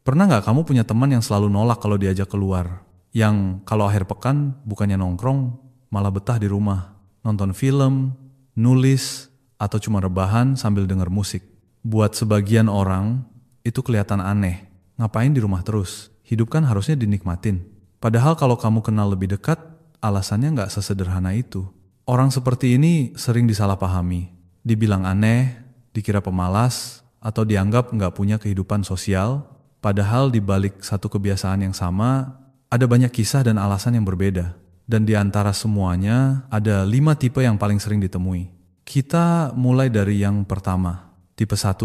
Pernah nggak kamu punya teman yang selalu nolak kalau diajak keluar? Yang kalau akhir pekan bukannya nongkrong, malah betah di rumah. Nonton film, nulis, atau cuma rebahan sambil denger musik. Buat sebagian orang, itu kelihatan aneh. Ngapain di rumah terus? Hidup kan harusnya dinikmatin. Padahal kalau kamu kenal lebih dekat, alasannya nggak sesederhana itu. Orang seperti ini sering disalahpahami. Dibilang aneh, dikira pemalas, atau dianggap nggak punya kehidupan sosial. Padahal di balik satu kebiasaan yang sama, ada banyak kisah dan alasan yang berbeda. Dan di antara semuanya, ada 5 tipe yang paling sering ditemui. Kita mulai dari yang pertama. Tipe 1,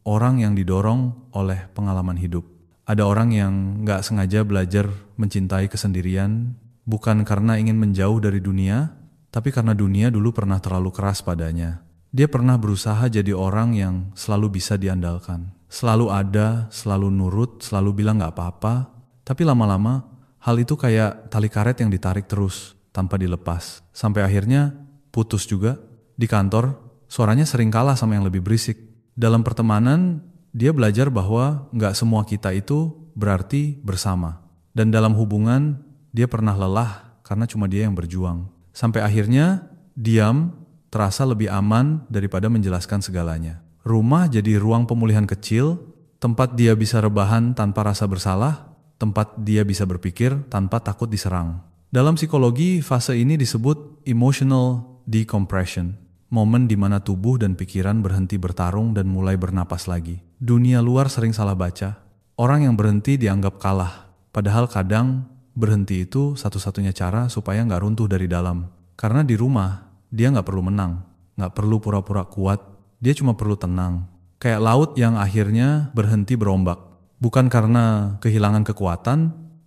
orang yang didorong oleh pengalaman hidup. Ada orang yang nggak sengaja belajar mencintai kesendirian, bukan karena ingin menjauh dari dunia, tapi karena dunia dulu pernah terlalu keras padanya. Dia pernah berusaha jadi orang yang selalu bisa diandalkan. Selalu ada, selalu nurut, selalu bilang gak apa-apa. Tapi lama-lama, hal itu kayak tali karet yang ditarik terus, tanpa dilepas. Sampai akhirnya, putus juga. Di kantor, suaranya sering kalah sama yang lebih berisik. Dalam pertemanan, dia belajar bahwa gak semua kita itu berarti bersama. Dan dalam hubungan, dia pernah lelah karena cuma dia yang berjuang. Sampai akhirnya, diam terasa lebih aman daripada menjelaskan segalanya. Rumah jadi ruang pemulihan kecil, tempat dia bisa rebahan tanpa rasa bersalah, tempat dia bisa berpikir tanpa takut diserang. Dalam psikologi, fase ini disebut emotional decompression, momen di mana tubuh dan pikiran berhenti bertarung dan mulai bernapas lagi. Dunia luar sering salah baca. Orang yang berhenti dianggap kalah, padahal kadang berhenti itu satu-satunya cara supaya nggak runtuh dari dalam. Karena di rumah, dia nggak perlu menang, nggak perlu pura-pura kuat, dia cuma perlu tenang. Kayak laut yang akhirnya berhenti berombak. Bukan karena kehilangan kekuatan,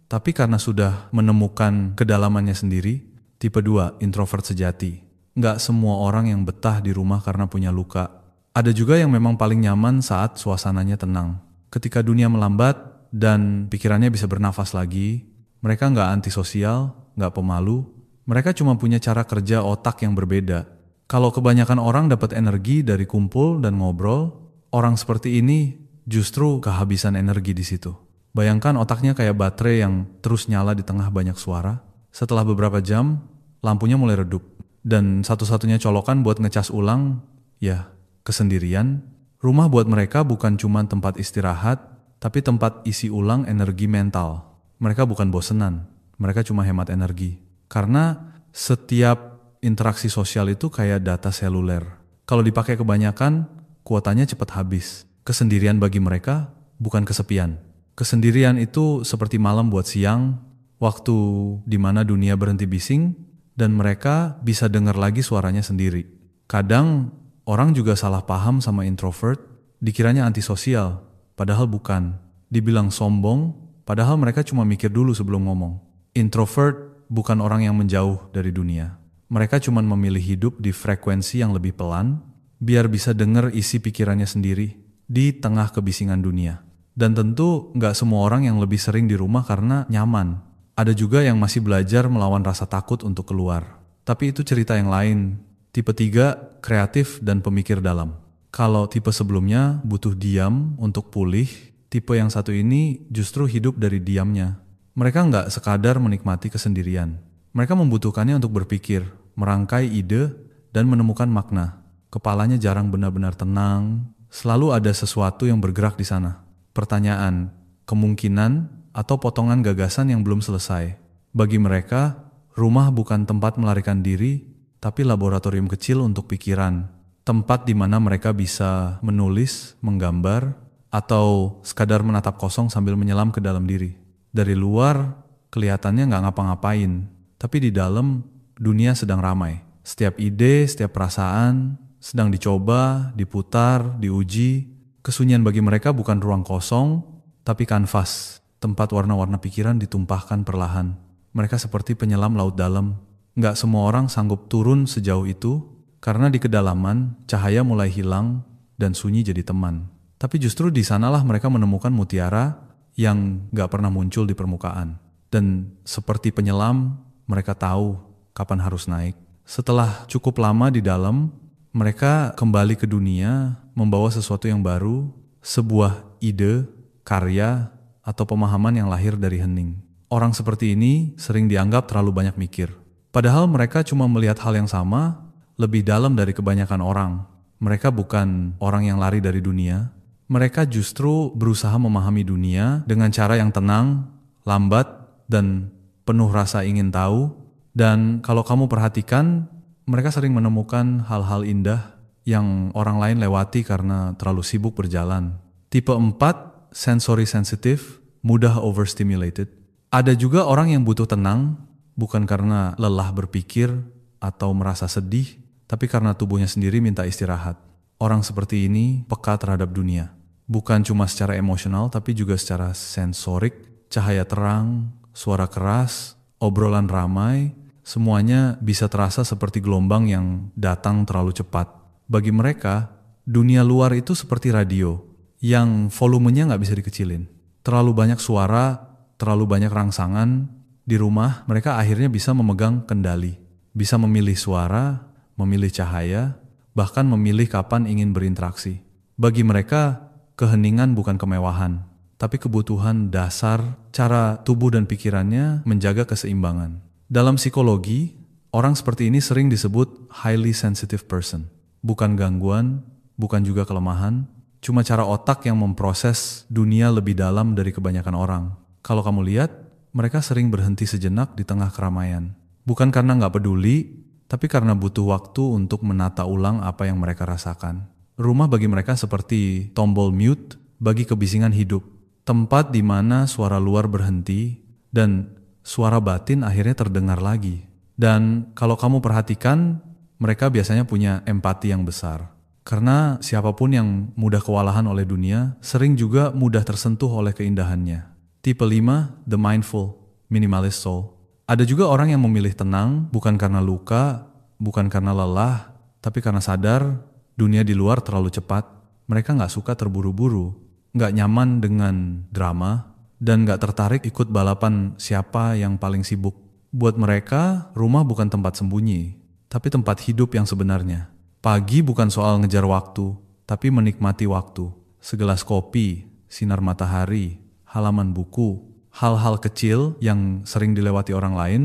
tapi karena sudah menemukan kedalamannya sendiri. Tipe 2, introvert sejati. Nggak semua orang yang betah di rumah karena punya luka. Ada juga yang memang paling nyaman saat suasananya tenang. Ketika dunia melambat dan pikirannya bisa bernafas lagi, mereka nggak antisosial, nggak pemalu. Mereka cuma punya cara kerja otak yang berbeda. Kalau kebanyakan orang dapat energi dari kumpul dan ngobrol, orang seperti ini justru kehabisan energi di situ. Bayangkan otaknya kayak baterai yang terus nyala di tengah banyak suara. Setelah beberapa jam, lampunya mulai redup. Dan satu-satunya colokan buat ngecas ulang, ya kesendirian. Rumah buat mereka bukan cuma tempat istirahat, tapi tempat isi ulang energi mental. Mereka bukan bosenan, mereka cuma hemat energi. Karena setiap interaksi sosial itu kayak data seluler. Kalau dipakai kebanyakan, kuotanya cepat habis. Kesendirian bagi mereka bukan kesepian. Kesendirian itu seperti malam buat siang, waktu di mana dunia berhenti bising, dan mereka bisa dengar lagi suaranya sendiri. Kadang orang juga salah paham sama introvert, dikiranya antisosial, padahal bukan. Dibilang sombong, padahal mereka cuma mikir dulu sebelum ngomong. Introvert bukan orang yang menjauh dari dunia. Mereka cuma memilih hidup di frekuensi yang lebih pelan, biar bisa dengar isi pikirannya sendiri di tengah kebisingan dunia. Dan tentu nggak semua orang yang lebih sering di rumah karena nyaman. Ada juga yang masih belajar melawan rasa takut untuk keluar. Tapi itu cerita yang lain. Tipe 3, kreatif dan pemikir dalam. Kalau tipe sebelumnya butuh diam untuk pulih, tipe yang satu ini justru hidup dari diamnya. Mereka nggak sekadar menikmati kesendirian. Mereka membutuhkannya untuk berpikir, merangkai ide, dan menemukan makna. Kepalanya jarang benar-benar tenang, selalu ada sesuatu yang bergerak di sana. Pertanyaan, kemungkinan, atau potongan gagasan yang belum selesai. Bagi mereka, rumah bukan tempat melarikan diri, tapi laboratorium kecil untuk pikiran. Tempat di mana mereka bisa menulis, menggambar, atau sekadar menatap kosong sambil menyelam ke dalam diri. Dari luar, kelihatannya nggak ngapa-ngapain. Tapi di dalam, dunia sedang ramai. Setiap ide, setiap perasaan, sedang dicoba, diputar, diuji. Kesunyian bagi mereka bukan ruang kosong, tapi kanvas. Tempat warna-warna pikiran ditumpahkan perlahan. Mereka seperti penyelam laut dalam. Nggak semua orang sanggup turun sejauh itu, karena di kedalaman, cahaya mulai hilang dan sunyi jadi teman. Tapi justru di sanalah mereka menemukan mutiara yang nggak pernah muncul di permukaan. Dan seperti penyelam, mereka tahu kapan harus naik. Setelah cukup lama di dalam, mereka kembali ke dunia, membawa sesuatu yang baru, sebuah ide, karya, atau pemahaman yang lahir dari hening. Orang seperti ini sering dianggap terlalu banyak mikir. Padahal mereka cuma melihat hal yang sama, lebih dalam dari kebanyakan orang. Mereka bukan orang yang lari dari dunia. Mereka justru berusaha memahami dunia dengan cara yang tenang, lambat, dan penuh rasa ingin tahu. Dan kalau kamu perhatikan, mereka sering menemukan hal-hal indah yang orang lain lewati karena terlalu sibuk berjalan. Tipe 4, sensory sensitive, mudah overstimulated. Ada juga orang yang butuh tenang, bukan karena lelah berpikir atau merasa sedih, tapi karena tubuhnya sendiri minta istirahat. Orang seperti ini peka terhadap dunia. Bukan cuma secara emosional, tapi juga secara sensorik, cahaya terang, suara keras, obrolan ramai, semuanya bisa terasa seperti gelombang yang datang terlalu cepat. Bagi mereka, dunia luar itu seperti radio, yang volumenya nggak bisa dikecilin. Terlalu banyak suara, terlalu banyak rangsangan. Di rumah, mereka akhirnya bisa memegang kendali. Bisa memilih suara, memilih cahaya, bahkan memilih kapan ingin berinteraksi. Bagi mereka, keheningan bukan kemewahan, tapi kebutuhan dasar cara tubuh dan pikirannya menjaga keseimbangan. Dalam psikologi, orang seperti ini sering disebut highly sensitive person. Bukan gangguan, bukan juga kelemahan, cuma cara otak yang memproses dunia lebih dalam dari kebanyakan orang. Kalau kamu lihat, mereka sering berhenti sejenak di tengah keramaian. Bukan karena nggak peduli, tapi karena butuh waktu untuk menata ulang apa yang mereka rasakan. Rumah bagi mereka seperti tombol mute bagi kebisingan hidup. Tempat di mana suara luar berhenti dan suara batin akhirnya terdengar lagi. Dan kalau kamu perhatikan, mereka biasanya punya empati yang besar. Karena siapapun yang mudah kewalahan oleh dunia, sering juga mudah tersentuh oleh keindahannya. Tipe 5, the mindful, minimalist soul. Ada juga orang yang memilih tenang, bukan karena luka, bukan karena lelah, tapi karena sadar dunia di luar terlalu cepat. Mereka gak suka terburu-buru, gak nyaman dengan drama, dan gak tertarik ikut balapan siapa yang paling sibuk. Buat mereka, rumah bukan tempat sembunyi, tapi tempat hidup yang sebenarnya. Pagi bukan soal ngejar waktu, tapi menikmati waktu. Segelas kopi, sinar matahari, halaman buku, hal-hal kecil yang sering dilewati orang lain,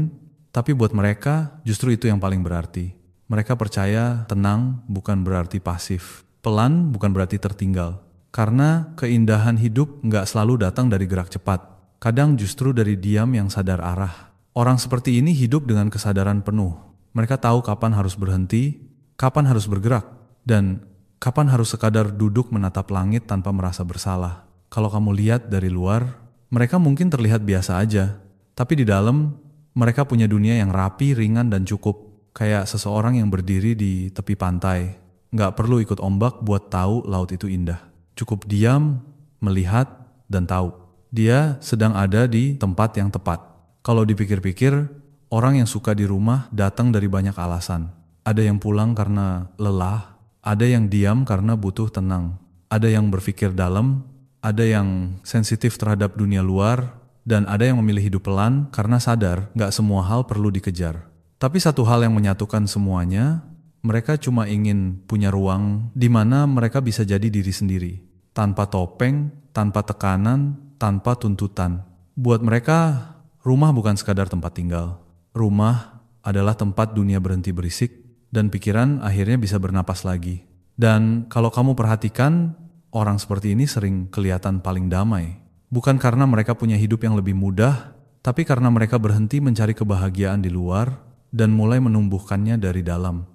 tapi buat mereka justru itu yang paling berarti. Mereka percaya tenang bukan berarti pasif, pelan bukan berarti tertinggal. Karena keindahan hidup nggak selalu datang dari gerak cepat, kadang justru dari diam yang sadar arah. Orang seperti ini hidup dengan kesadaran penuh. Mereka tahu kapan harus berhenti, kapan harus bergerak, dan kapan harus sekadar duduk menatap langit tanpa merasa bersalah. Kalau kamu lihat dari luar, mereka mungkin terlihat biasa aja, tapi di dalam mereka punya dunia yang rapi, ringan, dan cukup. Kayak seseorang yang berdiri di tepi pantai. Nggak perlu ikut ombak buat tahu laut itu indah. Cukup diam, melihat, dan tahu. Dia sedang ada di tempat yang tepat. Kalau dipikir-pikir, orang yang suka di rumah datang dari banyak alasan. Ada yang pulang karena lelah, ada yang diam karena butuh tenang, ada yang berpikir dalam, ada yang sensitif terhadap dunia luar, dan ada yang memilih hidup pelan karena sadar gak semua hal perlu dikejar. Tapi satu hal yang menyatukan semuanya, mereka cuma ingin punya ruang di mana mereka bisa jadi diri sendiri, tanpa topeng, tanpa tekanan, tanpa tuntutan. Buat mereka, rumah bukan sekadar tempat tinggal. Rumah adalah tempat dunia berhenti berisik dan pikiran akhirnya bisa bernapas lagi. Dan kalau kamu perhatikan, orang seperti ini sering kelihatan paling damai. Bukan karena mereka punya hidup yang lebih mudah, tapi karena mereka berhenti mencari kebahagiaan di luar dan mulai menumbuhkannya dari dalam.